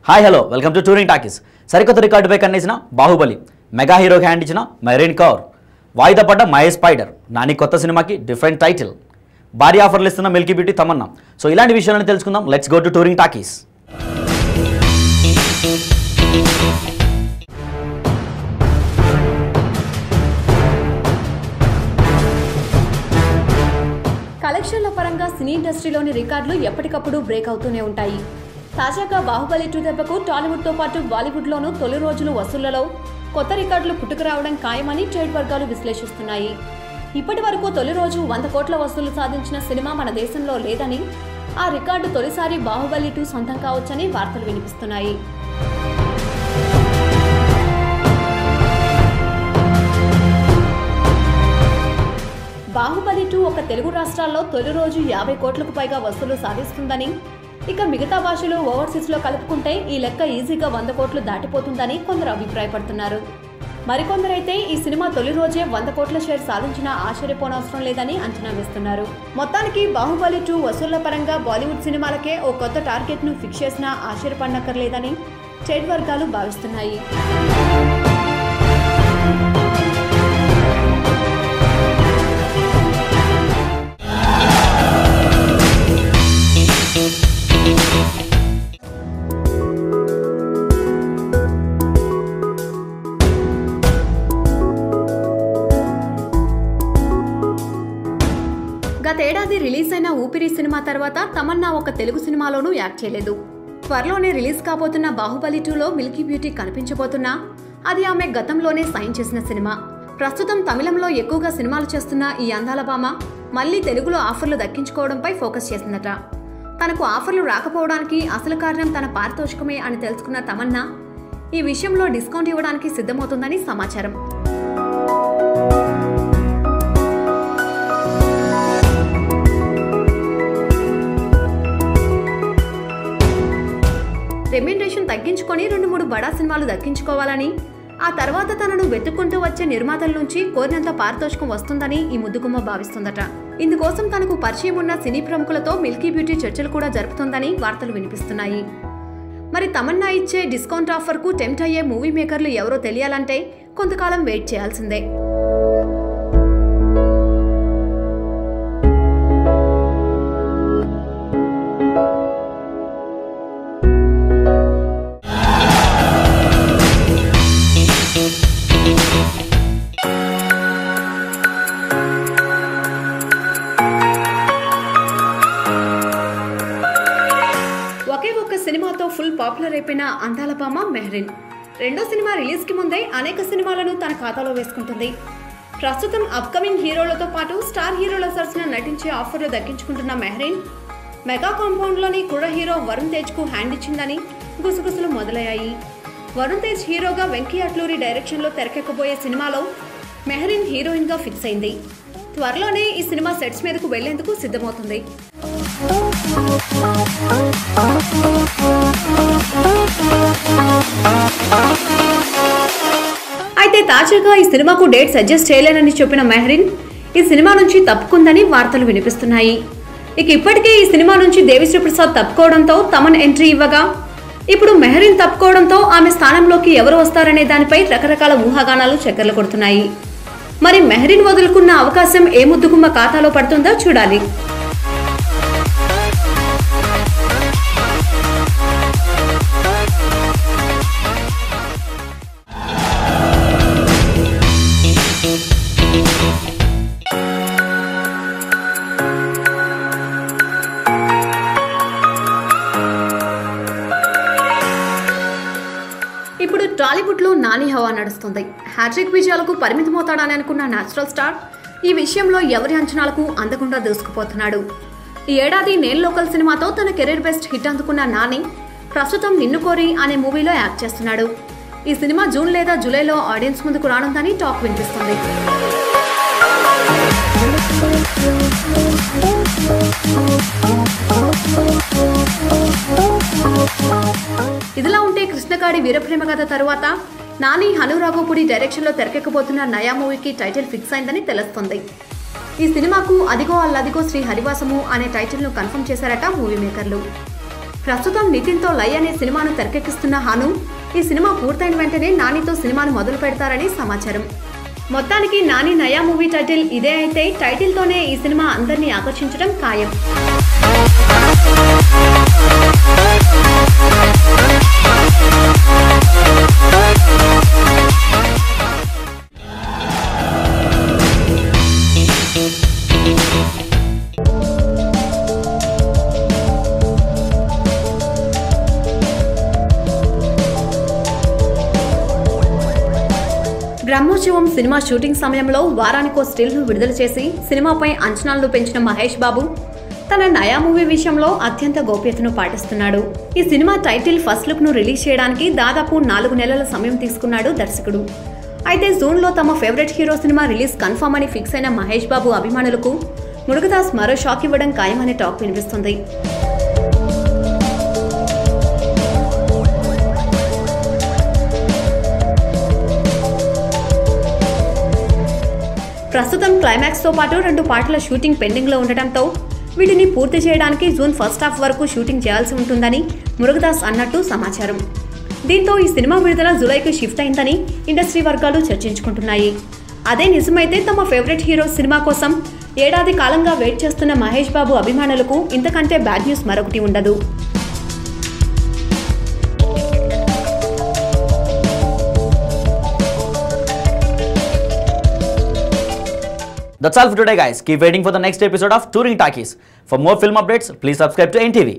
Hi hello welcome to touring talkies. సరికొత్త రికార్డుపై కన్నేసిన Baahubali, mega హీరోకి hand ఇచ్చిన మెరీన్ కౌర్, వాయిదా పడ్డ మహేష్ స్పైడర్, నాని కొత్త సినిమాకి డిఫరెంట్ టైటిల్, భారీ ఆఫర్లు ఇస్తున్న మిల్కీ బ్యూటీ తమన్నా. సో ఇలాంటి విషయాలను తెలుసుకుందాం. Let's go to touring talkies. కలెక్షన్ల పరంగా సినీ ఇండస్ట్రీలోని రికార్డులు ఎప్పటికప్పుడు బ్రేక్ అవుతూనే ఉంటాయి. తాజాగా బాహుబలి 2 దెబ్బకు టాలీవుడ్తో పాటు బాలీవుడ్లోనూ తొలి రోజులు వసూళ్లలో కొత్త రికార్డులు పుట్టుకురావడం ఖాయమని ట్రేడ్ వర్గాలు విశ్లేషిస్తున్నాయి. ఇప్పటి వరకు తొలి రోజు 100 కోట్ల వసూలు సాధించిన సినిమా మన దేశంలో లేదని, ఆ రికార్డు తొలిసారి బాహుబలి 2 సొంతం కావచ్చని వార్తలు వినిపిస్తున్నాయి. బాహుబలి 2 ఒక తెలుగు రాష్ట్రాల్లో తొలి రోజు 50 కోట్లకు పైగా వసూలు సాధిస్తుందని, ఇక మిగతా భాషలు ఓవర్సీస్లో కలుపుకుంటే ఈ లెక్క ఈజీగా 100 కోట్లు దాటిపోతుందని కొందరు అభిప్రాయపడుతున్నారు. మరికొందరైతే ఈ సినిమా తొలి రోజే 100 కోట్ల షేర్ సాధించినా ఆశ్చర్యపోనవసరం లేదని అంచనా వేస్తున్నారు. మొత్తానికి బాహుబలి 2 వసూళ్ల పరంగా బాలీవుడ్ సినిమాలకే ఓ కొత్త టార్గెట్ను ఫిక్స్ చేసినా ఆశ్చర్యపడనక్కర్లేదని ట్రేడ్ వర్గాలు భావిస్తున్నాయి. గతేడాది రిలీజ్ అయిన ఊపిరి సినిమా తర్వాత తమన్నా ఒక తెలుగు సినిమాలోనూ యాక్ట్ చేయలేదు. త్వరలోనే రిలీజ్ కాబోతున్న బాహుబలి 2లో మిల్కీ బ్యూటీ కనిపించబోతున్నా అది ఆమె గతంలోనే సైన్ చేసిన సినిమా. ప్రస్తుతం తమిళంలో ఎక్కువగా సినిమాలు చేస్తున్న ఈ అందాల భామ మళ్లీ తెలుగులో ఆఫర్లు దక్కించుకోవడంపై ఫోకస్ చేసిందట. తనకు ఆఫర్లు రాకపోవడానికి అసలు కారణం తన పారితోషికమే అని తెలుసుకున్న తమన్నా ఈ విషయంలో డిస్కౌంట్ ఇవ్వడానికి సిద్ధమవుతుందని సమాచారం. రెమ్యునరేషన్ తగ్గించుకొని 2-3 బడా సినిమాలు దక్కించుకోవాలని, ఆ తర్వాత తనను వెతుక్కుంటూ వచ్చే నిర్మాతల నుంచి కోరినంత పారితోషికం వస్తుందని ఈ ముద్దుగుమ్మ భావిస్తుందట. ఇందుకోసం తనకు పరిచయం ఉన్న సినీ ప్రముఖులతో మిల్కీ బ్యూటీ చర్చలు కూడా జరుపుతుందని వార్తలు వినిపిస్తున్నాయి. మరి తమన్నా ఇచ్చే డిస్కౌంట్ ఆఫర్కు టెంప్ట్ అయ్యే మూవీ మేకర్లు ఎవరో తెలియాలంటే కొంతకాలం వెయిట్ చేయాల్సిందే. ఒకే ఒక్క సినిమాతో ఫుల్ పాపులర్ అయిపోయిన అందాల భామ మెహరీన్ రెండో సినిమా రిలీజ్ కి ముందే అనేక సినిమాలను తన ఖాతాలో వేసుకుంటుంది. ప్రస్తుతం అప్కమింగ్ హీరోలతో పాటు స్టార్ హీరోల సరసన నటించే ఆఫర్లు దక్కించుకుంటున్న మెహరీన్ మెగా కాంపౌండ్ లోని కుర్ర హీరో వరుణ్ తేజ్ కు హ్యాండ్ ఇచ్చిందని గుసగుసలు మొదలయ్యాయి. వరుణ్ తేజ్ హీరోగా వెంకీ అట్లూరి డైరెక్షన్ లో తెరకెక్కబోయే సినిమాలో మెహరీన్ హీరోయిన్ గా ఫిక్స్ అయింది. త్వరలోనే ఈ సినిమా సెట్స్ మీదకు వెళ్లేందుకు సిద్ధమవుతుంది. అయితే తాజాగా ఈ సినిమాకు డేట్ సజెస్ట్ చేయలేనని చెప్పిన మెహరీన్ ఈ సినిమా నుంచి తప్పుకుందని వార్తలు వినిపిస్తున్నాయి. ఇక ఇప్పటికే ఈ సినిమా నుంచి దేవిశ్రీ ప్రసాద్ తప్పుకోవడంతో తమన్ ఎంట్రీ ఇవ్వగా, ఇప్పుడు మెహరీన్ తప్పుకోవడంతో ఆమె స్థానంలోకి ఎవరు వస్తారనే దానిపై రకరకాల ఊహాగానాలు చక్కర్లు కొడుతున్నాయి. మరి మెహరీన్ వదులుకున్న అవకాశం ఏ ముద్దుగుమ్మ ఖాతాలో పడుతుందో చూడాలి. ఇప్పుడు టాలీవుడ్లో నాని హవా నడుస్తుంది. హ్యాట్రిక్ విజయాలకు పరిమితమవుతాడని అనుకున్న నేచురల్ స్టార్ ఈ విషయంలో ఎవరి అంచనాలకు అందకుండా దూసుకుపోతున్నాడు. ఈ ఏడాది నేను లోకల్ సినిమాతో తన కెరీర్ బెస్ట్ హిట్ అందుకున్న నాని ప్రస్తుతం నిన్ను కోరి అనే మూవీలో యాక్ట్ చేస్తున్నాడు. ఈ సినిమా జూన్ లేదా జూలైలో ఆడియన్స్ ముందుకు రానుందని టాక్ వినిపిస్తుంది. ఇదిలా ఉంటే కృష్ణగాడి వీరప్రేమ కథ తరువాత నాని హనురాఘోపుడి డైరెక్షన్లో తెరకెక్కబోతున్న నయా మూవీకి టైటిల్ ఫిక్స్ అయిందని తెలుస్తుంది. ఈ సినిమాకు అదిగో అల్లదిగో శ్రీ హరివాసము అనే టైటిల్ను కన్ఫర్మ్ చేశారట మూవీ మేకర్లు. ప్రస్తుతం నితిన్తో లై అనే సినిమాను తెరకెక్కిస్తున్న హాను ఈ సినిమా పూర్తయిన వెంటనే నానితో సినిమాను మొదలు పెడతారని సమాచారం. మొత్తానికి నాని నయా మూవీ టైటిల్ ఇదే అయితే టైటిల్తోనే ఈ సినిమా అందరినీ ఆకర్షించడం ఖాయం. బ్రహ్మోత్సవం సినిమా షూటింగ్ సమయంలో వారానికో స్టిల్ను విడుదల చేసి సినిమాపై అంచనాలను పెంచిన మహేష్ బాబు తన నయా మూవీ విషయంలో అత్యంత గోప్యతను పాటిస్తున్నాడు. ఈ సినిమా టైటిల్ ఫస్ట్ లుక్ ను రిలీజ్ చేయడానికి దాదాపు 4 నెలల సమయం తీసుకున్నాడు దర్శకుడు. అయితే జూన్లో తమ favourite hero cinema release confirm అని ఫిక్స్ అయిన మహేష్ బాబు అభిమానులకు మురుగదాస్ మరో షాక్ ఇవ్వడం ఖాయమనే టాక్ వినిపిస్తుంది. ప్రస్తుతం క్లైమాక్స్ తో పాటు 2 పాటల షూటింగ్ పెండింగ్ లో ఉండటంతో వీటిని పూర్తి చేయడానికి జూన్ ఫస్ట్ హాఫ్ వరకు షూటింగ్ చేయాల్సి ఉంటుందని మురుగదాస్ అన్నట్టు సమాచారం. దీంతో ఈ సినిమా విడుదల జూలైకి షిఫ్ట్ అయిందని ఇండస్ట్రీ వర్గాలు చర్చించుకుంటున్నాయి. అదే నిజమైతే తమ ఫేవరెట్ హీరో సినిమా కోసం ఏడాది కాలంగా వెయిట్ చేస్తున్న మహేష్ బాబు అభిమానులకు ఇంతకంటే బ్యాడ్ న్యూస్ మరొకటి ఉండదు. That's all for today, guys. Keep waiting for the next episode of Touring Talkies. For more film updates, please subscribe to NTV.